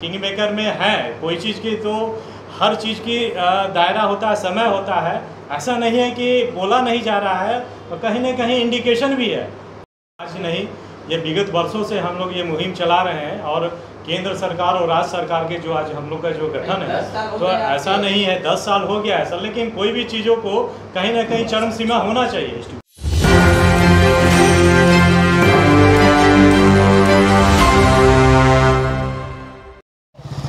King maker में है कोई चीज़ की तो हर चीज़ की दायरा होता है, समय होता है। ऐसा नहीं है कि बोला नहीं जा रहा है और कहीं ना कहीं इंडिकेशन भी है। आज नहीं, ये विगत वर्षों से हम लोग ये मुहिम चला रहे हैं और केंद्र सरकार और राज्य सरकार के जो आज हम लोग का जो गठन है तो ऐसा नहीं है 10 साल हो गया ऐसा, लेकिन कोई भी चीज़ों को कहीं ना कहीं चरम सीमा होना चाहिए।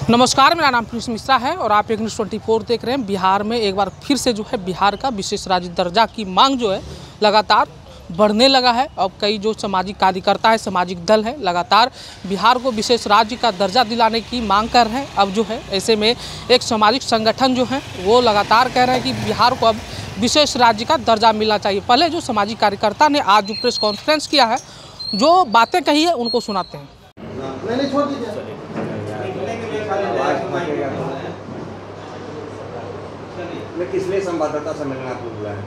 नमस्कार, मेरा नाम प्रिंस मिश्रा है और आप एक न्यूज़ 24 देख रहे हैं। बिहार में एक बार फिर से जो है बिहार का विशेष राज्य दर्जा की मांग जो है लगातार बढ़ने लगा है। अब कई जो सामाजिक कार्यकर्ता है, सामाजिक दल है, लगातार बिहार को विशेष राज्य का दर्जा दिलाने की मांग कर रहे हैं। अब जो है ऐसे में एक सामाजिक संगठन जो है वो लगातार कह रहे हैं कि बिहार को अब विशेष राज्य का दर्जा मिलना चाहिए। पहले जो सामाजिक कार्यकर्ता ने आज जो प्रेस कॉन्फ्रेंस किया है, जो बातें कही है उनको सुनाते हैं। किस लिए संवाददाता सम्मेलन आपको बुलाया है?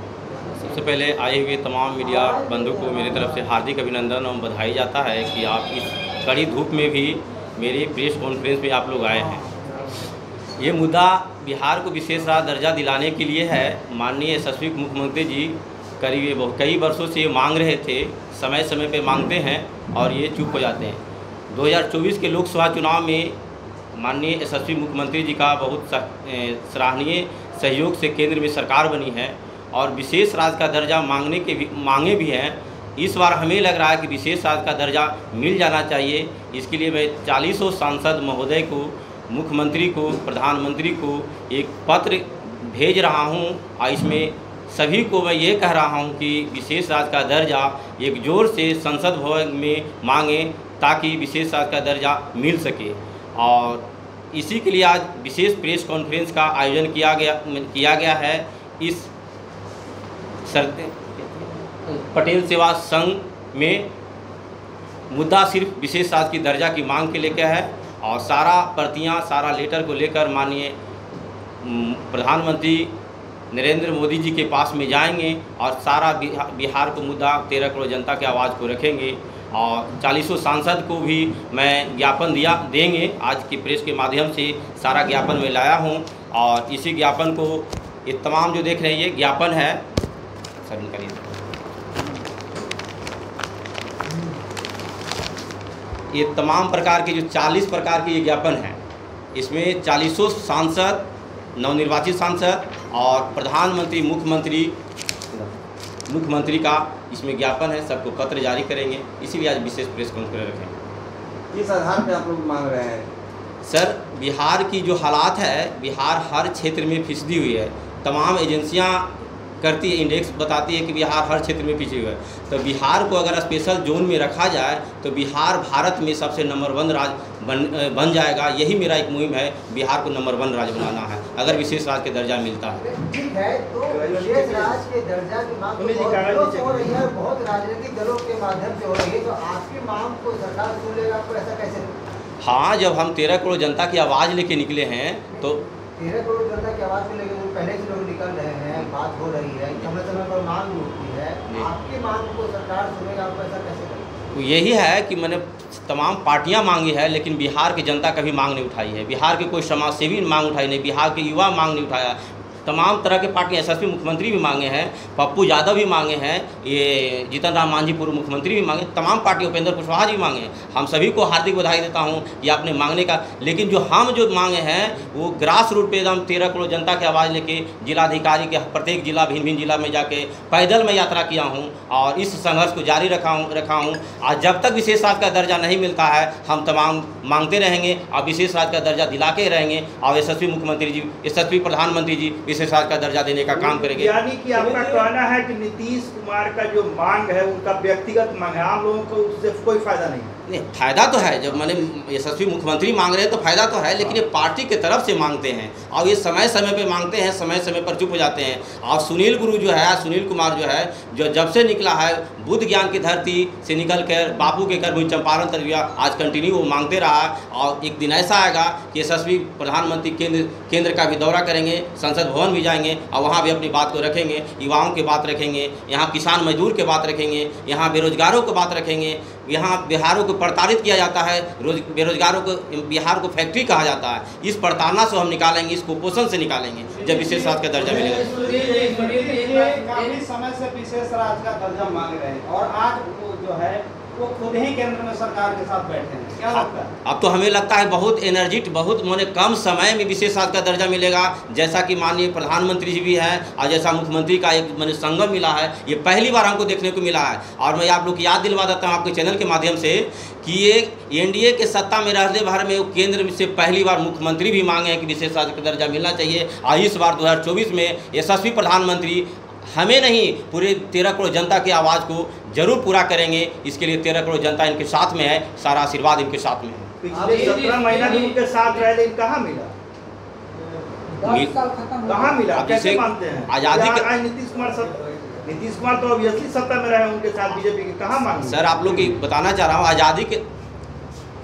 सबसे पहले आए हुए तमाम मीडिया बंधुओं को मेरी तरफ से हार्दिक अभिनंदन और बधाई जाता है कि आप इस कड़ी धूप में भी मेरी प्रेस कॉन्फ्रेंस में आप लोग आए हैं। ये मुद्दा बिहार को विशेष राज्य दर्जा दिलाने के लिए है। माननीय यशस्वी मुख्यमंत्री जी करीब कई वर्षों से ये मांग रहे थे, समय समय पे मांगते हैं और ये चुप हो जाते हैं। 2024 के लोकसभा चुनाव में माननीय यशस्वी मुख्यमंत्री जी का बहुत सराहनीय सहयोग से केंद्र में सरकार बनी है और विशेष राज्य का दर्जा मांगे भी हैं। इस बार हमें लग रहा है कि विशेष राज्य का दर्जा मिल जाना चाहिए। इसके लिए मैं 40 सांसद महोदय को, मुख्यमंत्री को, प्रधानमंत्री को एक पत्र भेज रहा हूं और इसमें सभी को मैं ये कह रहा हूं कि विशेष राज्य का दर्जा एक जोर से संसद भवन में मांगें ताकि विशेष राज्य का दर्जा मिल सके। और इसी के लिए आज विशेष प्रेस कॉन्फ्रेंस का आयोजन किया गया है। इस पटेल सेवा संघ में मुद्दा सिर्फ विशेष राज्य की दर्जा की मांग के लेकर है और सारा प्रतियां, सारा लेटर को लेकर माननीय प्रधानमंत्री नरेंद्र मोदी जी के पास में जाएंगे और सारा बिहार को मुद्दा 13 करोड़ जनता की आवाज़ को रखेंगे और 40 सांसद को भी मैं ज्ञापन देंगे। आज की प्रेस के माध्यम से सारा ज्ञापन मैं लाया हूं और इसी ज्ञापन को ये तमाम जो देख रहे हैं ये ज्ञापन है। सर निकालिए। ये तमाम प्रकार के जो 40 प्रकार के ये ज्ञापन हैं, इसमें 40 सांसद, नवनिर्वाचित सांसद और प्रधानमंत्री, मुख्यमंत्री का इसमें ज्ञापन है। सबको पत्र जारी करेंगे, इसीलिए आज विशेष प्रेस कॉन्फ्रेंस रखेंगे। किस आधार पे आप लोग मांग रहे हैं? सर, बिहार की जो हालात है, बिहार हर क्षेत्र में फिसली हुई है। तमाम एजेंसियां करती है, इंडेक्स बताती है कि बिहार हर क्षेत्र में पिछड़े हुए है। तो बिहार को अगर स्पेशल जोन में रखा जाए तो बिहार भारत में सबसे नंबर 1 राज्य बन जाएगा। यही मेरा एक मुहिम है, बिहार को नंबर 1 राज्य बनाना है अगर विशेष राज्य के दर्जा मिलता है। ठीक है, तो विशेष राज्य के दर्जा की मांग बहुत हो रही है, बहुत राजनीतिक दलों के माध्यम से हो रही है, तो आपकी मांग को सरकार सुन लेगा, आपको ऐसा कैसे? हाँ, जब हम 13 करोड़ जनता की आवाज़ लेके निकले हैं तो 13 करोड़ जनता की आवाज़ को लेकर वो पहले से लोग निकल रहे हैं, बात हो रही है, समय समय पर मांग उठती है, आपकी मांग को सरकार सुनेगा, आपको ऐसा कैसे करेगा? तो यही है कि मैंने तमाम पार्टियां मांगी है लेकिन बिहार की जनता कभी मांग नहीं उठाई है। बिहार के कोई समाज सेवी मांग उठाई नहीं, बिहार के युवा मांग नहीं उठाया। तमाम तरह के पार्टी, यशस्वी मुख्यमंत्री भी मांगे हैं, पप्पू यादव भी मांगे हैं, ये जीतन राम मांझी पूर्व मुख्यमंत्री भी मांगे, तमाम पार्टी, उपेंद्र कुशवाहा जी मांगे हैं। हम सभी को हार्दिक बधाई देता हूं कि आपने मांगने का, लेकिन जो मांगे हैं वो ग्रास रूट पे एकदम 13 करोड़ जनता की आवाज़ लेके जिलाधिकारी के प्रत्येक जिला, भिन्न जिला में जाके पैदल मैं यात्रा किया हूँ और इस संघर्ष को जारी रखा हूँ। आज जब तक विशेष राज्य का दर्जा नहीं मिलता है हम तमाम मांगते रहेंगे और विशेष राज्य का दर्जा दिला के रहेंगे और यशस्वी मुख्यमंत्री जी, यशस्वी प्रधानमंत्री जी विशेष राज्य का दर्जा देने का काम करेंगे। यानी कि आपका कहना है कि नीतीश कुमार का जो मांग है उनका व्यक्तिगत मांग है, आम लोगों को उससे कोई फायदा नहीं? नहीं, फायदा तो है। जब मैंने यशस्वी मुख्यमंत्री मांग रहे हैं तो फायदा तो है, लेकिन ये पार्टी की तरफ से मांगते हैं और ये समय समय पे मांगते हैं, समय समय पर चुप हो जाते हैं। और सुनील कुमार जो है, जो जब से निकला है बुद्ध ज्ञान की धरती से निकल कर बापू के घर चंपारण तक गया, आज कंटिन्यू वो मांगते रहा और एक दिन ऐसा आएगा कि यशस्वी प्रधानमंत्री केंद्र का भी दौरा करेंगे, संसद भवन भी जाएंगे और वहाँ भी अपनी बात को रखेंगे, युवाओं की बात रखेंगे, यहाँ किसान मजदूर की बात रखेंगे, यहाँ बेरोजगारों की बात रखेंगे। यहाँ बिहारों को प्रताड़ित किया जाता है, बेरोजगारों को बिहार को फैक्ट्री कहा जाता है। इस प्रताड़ना से हम निकालेंगे, इस कुपोषण से निकालेंगे जब विशेष राज्य का दर्जा मिलेगा। काफी समय से विशेष राज्य का दर्जा मांग रहे हैं और आज वो जो है वो खुद ही केंद्र में सरकार के साथ बैठे हैं, क्या लगता है? अब तो हमें लगता है बहुत एनर्जिट, बहुत माने कम समय में विशेष राज्य का दर्जा मिलेगा, जैसा कि माननीय प्रधानमंत्री जी भी हैं और जैसा मुख्यमंत्री का एक माने संगम मिला है, ये पहली बार हमको देखने को मिला है। और मैं आप लोग की याद दिलवा देता हूँ आपके चैनल के माध्यम से कि ये एनडीए के सत्ता में रहते भर में केंद्र से पहली बार मुख्यमंत्री भी मांगे हैं कि विशेष राज्य का दर्जा मिलना चाहिए। और इस बार 2024 में यशस्वी प्रधानमंत्री हमें नहीं, पूरे 13 करोड़ जनता की आवाज़ को जरूर पूरा करेंगे। इसके लिए 13 करोड़ जनता इनके साथ में है, सारा आशीर्वाद इनके साथ में है। पिछले 17 महीना भी उनके साथ रहे, लेकिन कहाँ मिला? कहाँ मिला? कैसे मानते हैं? आज़ादी के आज नीतीश कुमार तो ऑब्वियसली सत्ता में रहे उनके साथ, बीजेपी के कहाँ मांगे? सर आप लोग की बताना चाह रहा हूँ, आज़ादी के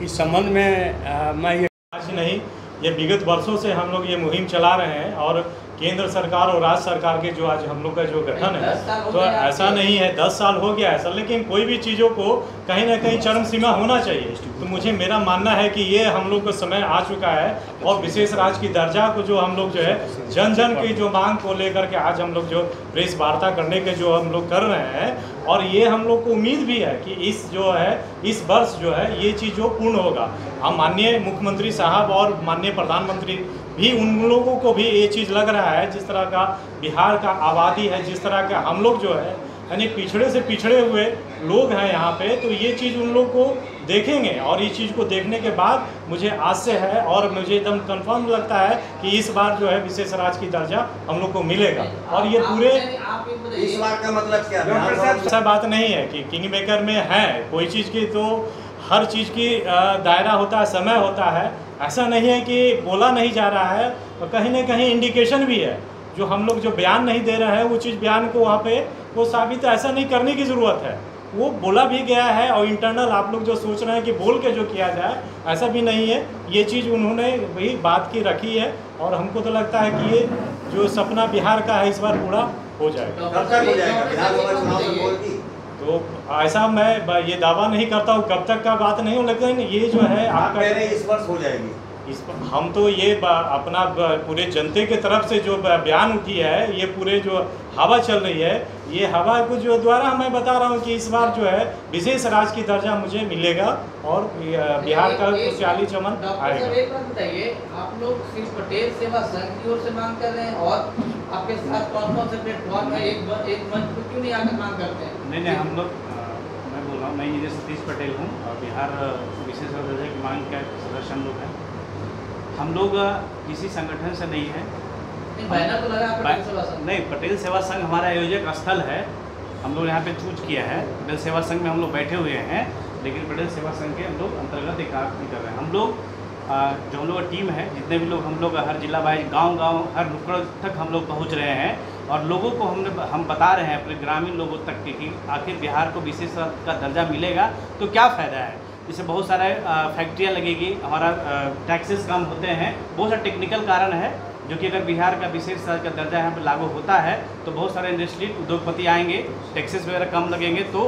इस संबंध में मैं ये आज नहीं, ये विगत वर्षों से हम लोग ये मुहिम चला रहे हैं और केंद्र सरकार और राज्य सरकार के जो आज हम लोग का जो गठन है, तो ऐसा नहीं है 10 साल हो गया ऐसा, लेकिन कोई भी चीज़ों को कहीं ना कहीं चरम सीमा होना चाहिए। तो मुझे मेरा मानना है कि ये हम लोग का समय आ चुका है और विशेष राज्य की दर्जा को जो हम लोग जो है जन जन की जो मांग को लेकर के आज हम लोग जो प्रेस वार्ता करने के जो हम लोग कर रहे हैं, और ये हम लोग को उम्मीद भी है कि इस वर्ष जो है ये चीज़ जो पूर्ण होगा। हम माननीय मुख्यमंत्री साहब और माननीय प्रधानमंत्री भी, उन लोगों को भी ये चीज़ लग रहा है, जिस तरह का बिहार का आबादी है, जिस तरह का हम लोग जो है यानी पिछड़े से पिछड़े हुए लोग हैं यहाँ पे, तो ये चीज़ उन लोग को देखेंगे और इस चीज़ को देखने के बाद मुझे आशय है और मुझे एकदम कंफर्म लगता है कि इस बार जो है विशेष राज्य की दर्जा हम लोग को मिलेगा। और ये पूरे इस बार का मतलब क्या है? ऐसा बात नहीं है कि किंग मेकर में है कोई चीज़ की, तो हर चीज़ की दायरा होता है, समय होता है। ऐसा नहीं है कि बोला नहीं जा रहा है, और कहीं ना कहीं इंडिकेशन भी है। जो हम लोग जो बयान नहीं दे रहे हैं वो चीज़ बयान को वहाँ पे वो साबित ऐसा नहीं करने की ज़रूरत है, वो बोला भी गया है। और इंटरनल आप लोग जो सोच रहे हैं कि बोल के जो किया जाए, ऐसा भी नहीं है। ये चीज़ उन्होंने वही बात की रखी है और हमको तो लगता है कि ये जो सपना बिहार का है इस बार पूरा हो जाएगा। कब तक हो जाएगा? विधानसभा चुनाव से बोल दी तो ऐसा मैं ये दावा नहीं करता हूँ कब तक का बात नहीं हो, लेकिन ये जो है आपका इस वर्ष हो जाएगी। हम तो ये अपना पूरे जनते के तरफ से जो बयान उठी है, ये पूरे जो हवा चल रही है, ये हवा को जो द्वारा मैं बता रहा हूँ कि इस बार जो है विशेष राज्य की दर्जा मुझे मिलेगा और बिहार का खुशहाली चमन आएगा। एक बात बताइए, आप लोग सिर्फ पटेल सेवा संघ की ओर से मांग कर रहे हैं और आपके साथ कौन-कौन से प्लेटफॉर्म है, एक मंच पर क्यों नहीं आकर मांग करते हैं? नहीं हम लोग, मैं बोल रहा हूँ, मैं इंजीनियर सतीश पटेल हूँ और बिहार विशेष दर्जा की मांग का सदस्य हम लोग हैं। हम लोग किसी संगठन से नहीं है। तो लगा पटेल सेवा संघ? नहीं, पटेल सेवा संघ हमारा आयोजक स्थल है, हम लोग यहाँ पे चूज किया है। पटेल सेवा संघ में हम लोग बैठे हुए हैं, लेकिन पटेल सेवा संघ के हम लोग अंतर्गत एक कार्य नहीं कर रहे हैं। हम लोग जो हम लोग का टीम है, जितने भी लोग हम लोग हर जिला वाइज गांव हर नुक्कड़ तक हम लोग पहुँच रहे हैं और लोगों को हम बता रहे हैं, अपने ग्रामीण लोगों तक कि आखिर बिहार को विशेष का दर्जा मिलेगा तो क्या फ़ायदा है। इससे बहुत सारे फैक्ट्रियाँ लगेगी, हमारा टैक्सेस कम होते हैं, बहुत सारे टेक्निकल कारण है जो कि अगर बिहार का विशेष का दर्जा यहाँ पर लागू होता है तो बहुत सारे इंडस्ट्री उद्योगपति आएंगे, टैक्सेस वगैरह कम लगेंगे, तो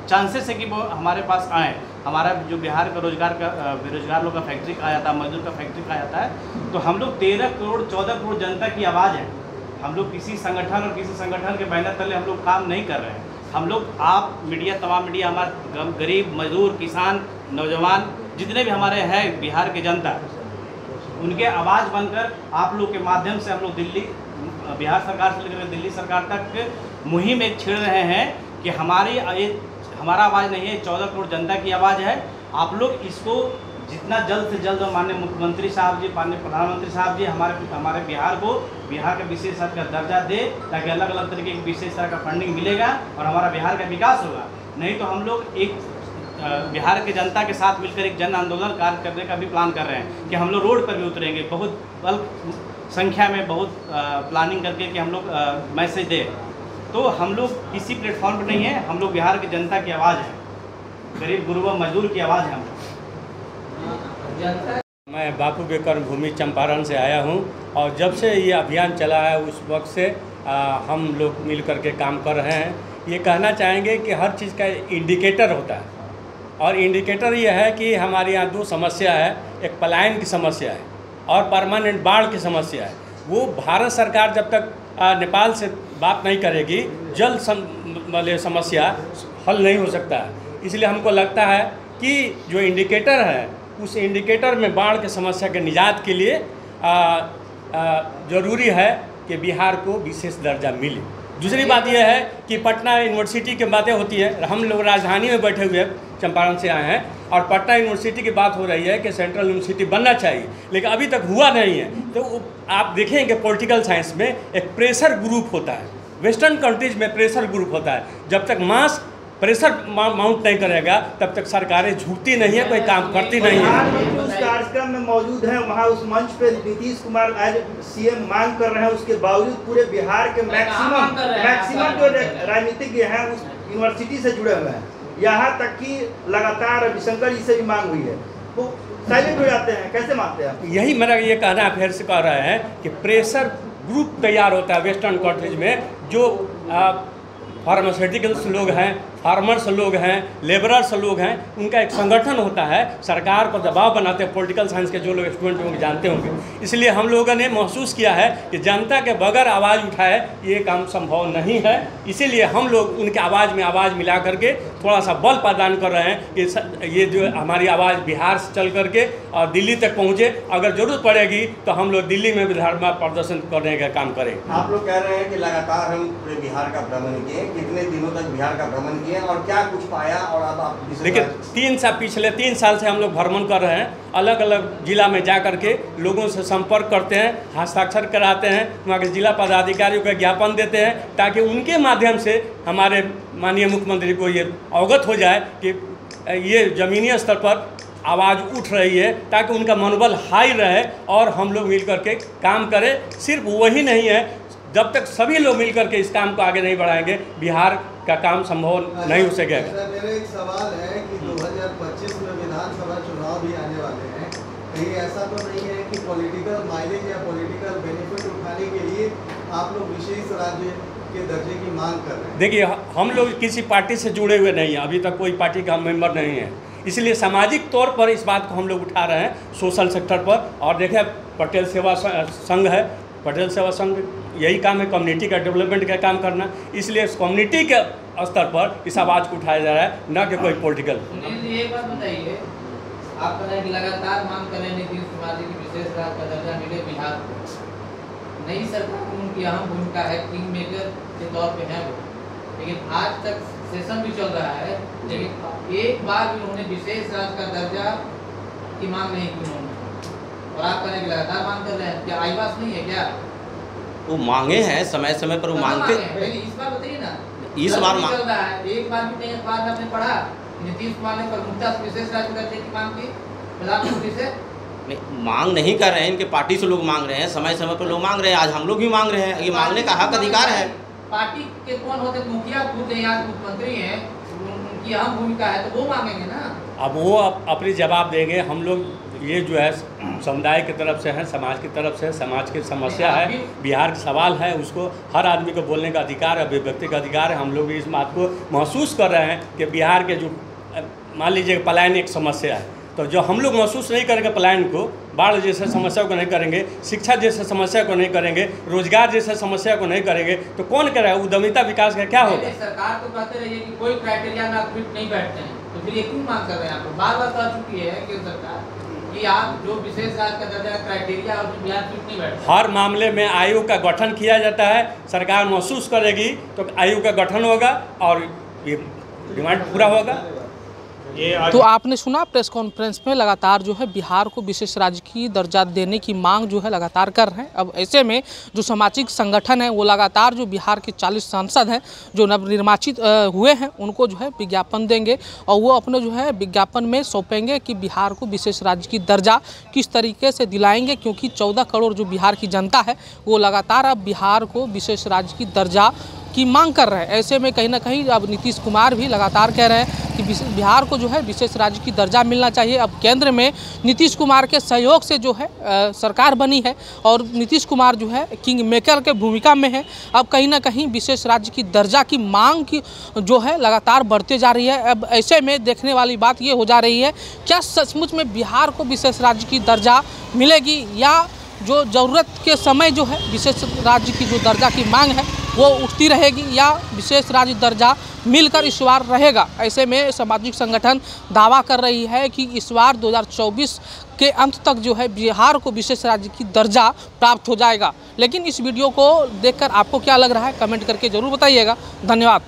चांसेस है कि वो हमारे पास आएँ। हमारा जो बिहार का बेरोजगार लोग का फैक्ट्री कहा जाता है, मजदूर का फैक्ट्री कहा जाता है, तो हम लोग 13 करोड़ 14 करोड़ जनता की आवाज़ है। हम लोग किसी संगठन और किसी संगठन के बैनर तले हम लोग काम नहीं कर रहे हैं। हम लोग, आप मीडिया, तमाम मीडिया, हमारे गरीब मजदूर, किसान, नौजवान, जितने भी हमारे हैं बिहार की जनता, उनके आवाज़ बनकर आप लोग के माध्यम से हम लोग बिहार सरकार से लेकर दिल्ली सरकार तक मुहिम एक छेड़ रहे हैं कि हमारा आवाज़ नहीं है, 14 करोड़ जनता की आवाज़ है। आप लोग इसको जितना जल्द से जल्द माननीय मुख्यमंत्री साहब जी, माननीय प्रधानमंत्री साहब जी हमारे बिहार का विशेष राज्य का दर्जा दे, ताकि अलग अलग तरीके की विशेष तरह का फंडिंग मिलेगा और हमारा बिहार का विकास होगा। नहीं तो हम लोग एक बिहार के जनता के साथ मिलकर एक जन आंदोलन कार्य करने का भी प्लान कर रहे हैं कि हम लोग रोड पर भी उतरेंगे, बहुत बल्क संख्या में, बहुत प्लानिंग करके कि हम लोग मैसेज दें। तो हम लोग किसी प्लेटफॉर्म पर नहीं है, हम लोग बिहार की जनता की आवाज़ है, गरीब गुरुबा मजदूर की आवाज़ है हम लोग। मैं बापू के कर्मभूमि चंपारण से आया हूं और जब से ये अभियान चला है उस वक्त से हम लोग मिल कर के काम कर रहे हैं। ये कहना चाहेंगे कि हर चीज़ का इंडिकेटर होता है, और इंडिकेटर ये है कि हमारे यहाँ दो समस्या है, एक पलायन की समस्या है और परमानेंट बाढ़ की समस्या है। वो भारत सरकार जब तक नेपाल से बात नहीं करेगी जल समस्या हल नहीं हो सकता है। इसलिए हमको लगता है कि जो इंडिकेटर है उस इंडिकेटर में बाढ़ की समस्या के निजात के लिए ज़रूरी है कि बिहार को विशेष दर्जा मिले। दूसरी बात यह है कि पटना यूनिवर्सिटी की बातें होती है, हम लोग राजधानी में बैठे हुए चंपारण से आए हैं और पटना यूनिवर्सिटी की बात हो रही है कि सेंट्रल यूनिवर्सिटी बनना चाहिए, लेकिन अभी तक हुआ नहीं है। तो आप देखेंगे पॉलिटिकल साइंस में एक प्रेशर ग्रुप होता है, वेस्टर्न कंट्रीज में प्रेशर ग्रुप होता है। जब तक मास प्रेशर माउंट नहीं करेगा तब तक सरकारें झुकती नहीं है, कोई काम करती नहीं है। उस कार्यक्रम में मौजूद हैं, वहाँ उस मंच पे नीतीश कुमार आज सीएम मांग कर रहे हैं, उसके बावजूद पूरे बिहार के मैक्सिमम जो राजनीतिज्ञ हैं उस यूनिवर्सिटी से जुड़े हुए हैं। यहाँ तक कि लगातार रविशंकर जी से भी मांग हुई है, वो साइलेंट हो जाते हैं। कैसे मानते हैं आप? यही मेरा ये कहना है, फिर से कह रहे हैं कि प्रेशर ग्रुप तैयार होता है वेस्टर्न कंट्रीज में, जो फार्मास्यूटिकल्स लोग हैं, फार्मर्स लोग हैं, लेबरर्स लोग हैं, उनका एक संगठन होता है, सरकार पर दबाव बनाते हैं। पॉलिटिकल साइंस के जो लोग स्टूडेंट होंगे जानते होंगे। इसलिए हम लोगों ने महसूस किया है कि जनता के बगैर आवाज़ उठाए ये काम संभव नहीं है। इसीलिए हम लोग उनके आवाज़ में आवाज़ मिला करके थोड़ा सा बल प्रदान कर रहे हैं कि ये जो हमारी आवाज़ बिहार से चल करके और दिल्ली तक पहुँचे। अगर ज़रूरत पड़ेगी तो हम लोग दिल्ली में भी धरना प्रदर्शन करने का काम करें। आप लोग कह रहे हैं कि लगातार हम पूरे बिहार का भ्रमण किए, कितने दिनों तक बिहार का भ्रमण किए और क्या कुछ पाया? और अब आप देखिए पिछले 3 साल से हम लोग भ्रमण कर रहे हैं, अलग अलग जिला में जा करके लोगों से संपर्क करते हैं, हस्ताक्षर कराते हैं, वहाँ के जिला पदाधिकारियों को ज्ञापन देते हैं ताकि उनके माध्यम से हमारे माननीय मुख्यमंत्री को ये अवगत हो जाए कि ये ज़मीनी स्तर पर आवाज़ उठ रही है, ताकि उनका मनोबल हाई रहे और हम लोग मिल करके काम करें। सिर्फ वही नहीं है, जब तक सभी लोग मिलकर के इस काम को आगे नहीं बढ़ाएंगे बिहार का काम संभव नहीं हो सकेगा। मेरा एक सवाल है कि 2025 में विधानसभा चुनाव भी आने वाले हैं, कहीं ऐसा तो नहीं है कि पॉलिटिकल माइलेज या पॉलिटिकल बेनिफिट उठाने के लिए आप लोग विशेष राज्य के दर्जे की मांग कर रहे हैं? देखिए हम लोग किसी पार्टी से जुड़े हुए नहीं हैं, अभी तक कोई पार्टी का मेंबर नहीं है, इसलिए सामाजिक तौर पर इस बात को हम लोग उठा रहे हैं सोशल सेक्टर पर। और देखें पटेल सेवा संघ है, पटेल सेवा संघ यही काम है कम्युनिटी का डेवलपमेंट का काम करना, इसलिए इस कम्युनिटी के स्तर पर इस आवाज़ को उठाया जा रहा है, न कि कोई पॉलिटिकल। एक बात बताइए, आप कह रहे हैं कि लगातार मांग कर रहे हैं नीतीश कुमार जी की विशेष राज्य का दर्जा मिले बिहार को। नई सरकार में उनकी अहम भूमिका है, किंग मेकर के तौर पे है वो, लेकिन आज तक सेशन भी चल रहा है, लेकिन एक बार भी उन्होंने विशेष राज्य का दर्जा की मांग नहीं की उन्होंने, और आप कह रहे हैं कि लगातार मांग कर रहे हैं। क्या आईवास नहीं है क्या? वो मांगे हैं समय समय पर, वो मांगते। इस बार बताइए ना, इस बार चल रहा है, एक बार भी नहीं अखबार में आपने पढ़ा नीतीश कुमार ने प्रमुखता से विशेष राज्य दर्जे की मांग की प्रधानमंत्री से? नहीं, मांग नहीं कर रहे हैं, इनके पार्टी से लोग मांग रहे हैं, समय समय पर लोग मांग रहे हैं, आज हम लोग भी मांग रहे हैं, ये मांगने का हक अधिकार है। पार्टी के कौन होते? मुखिया खुद हैं, आज मुख्यमंत्री हैं, उनकी अहम भूमिका है तो वो मांगेंगे ना। अब वो अपनी जवाब देंगे। हम लोग ये जो है समुदाय की तरफ से है, समाज की तरफ से, समाज की समस्या है, बिहार का सवाल है, उसको हर आदमी को बोलने का अधिकार है, अभिव्यक्ति का अधिकार है। हम लोग भी इस बात को महसूस कर रहे हैं कि बिहार के जो मान लीजिए पलायन एक समस्या है, तो जो हम लोग महसूस नहीं करेंगे पलायन को, बाढ़ जैसे समस्या को नहीं करेंगे, शिक्षा जैसे समस्या को नहीं करेंगे, रोजगार जैसे समस्या को नहीं करेंगे, तो कौन करेगा? उद्यमिता विकास का क्या होगा? सरकार तो कहते रहिए कि कोई क्राइटेरिया में आप फिट नहीं बैठते हैं, तो फिर ये क्यों मांग कर रहे हैं? आप बार बार कह चुकी है कि सरकार कि आप जो विशेष राज्य का दर्जा क्राइटेरिया और बिहार फिट नहीं बैठते। हर मामले में आयोग का गठन किया जाता है, सरकार महसूस करेगी तो आयोग का गठन होगा और ये डिमांड पूरा होगा। तो आपने सुना प्रेस कॉन्फ्रेंस में लगातार जो है बिहार को विशेष राज्य की दर्जा देने की मांग जो है लगातार कर रहे हैं। अब ऐसे में जो सामाजिक संगठन है वो लगातार जो बिहार के 40 सांसद हैं जो नवनिर्वाचित हुए हैं उनको जो है विज्ञापन देंगे और वो अपने जो है विज्ञापन में सौंपेंगे कि बिहार को विशेष राज्य की दर्जा किस तरीके से दिलाएंगे, क्योंकि 14 करोड़ जो बिहार की जनता है वो लगातार अब बिहार को विशेष राज्य की दर्जा की मांग कर रहे हैं। ऐसे में कहीं ना कहीं अब नीतीश कुमार भी लगातार कह रहे हैं कि बिहार को जो है विशेष राज्य की दर्जा मिलना चाहिए। अब केंद्र में नीतीश कुमार के सहयोग से जो है सरकार बनी है और नीतीश कुमार जो है किंग मेकर के भूमिका में है। अब कहीं ना कहीं विशेष राज्य की दर्जा की मांग की जो है लगातार बढ़ते जा रही है। अब ऐसे में देखने वाली बात ये हो जा रही है, क्या सचमुच में बिहार को विशेष राज्य की दर्जा मिलेगी या जो ज़रूरत के समय जो है विशेष राज्य की जो दर्जा की मांग है वो उठती रहेगी या विशेष राज्य दर्जा मिलकर इस बार रहेगा। ऐसे में सामाजिक संगठन दावा कर रही है कि इस बार 2024 के अंत तक जो है बिहार को विशेष राज्य की दर्जा प्राप्त हो जाएगा। लेकिन इस वीडियो को देखकर आपको क्या लग रहा है कमेंट करके ज़रूर बताइएगा। धन्यवाद।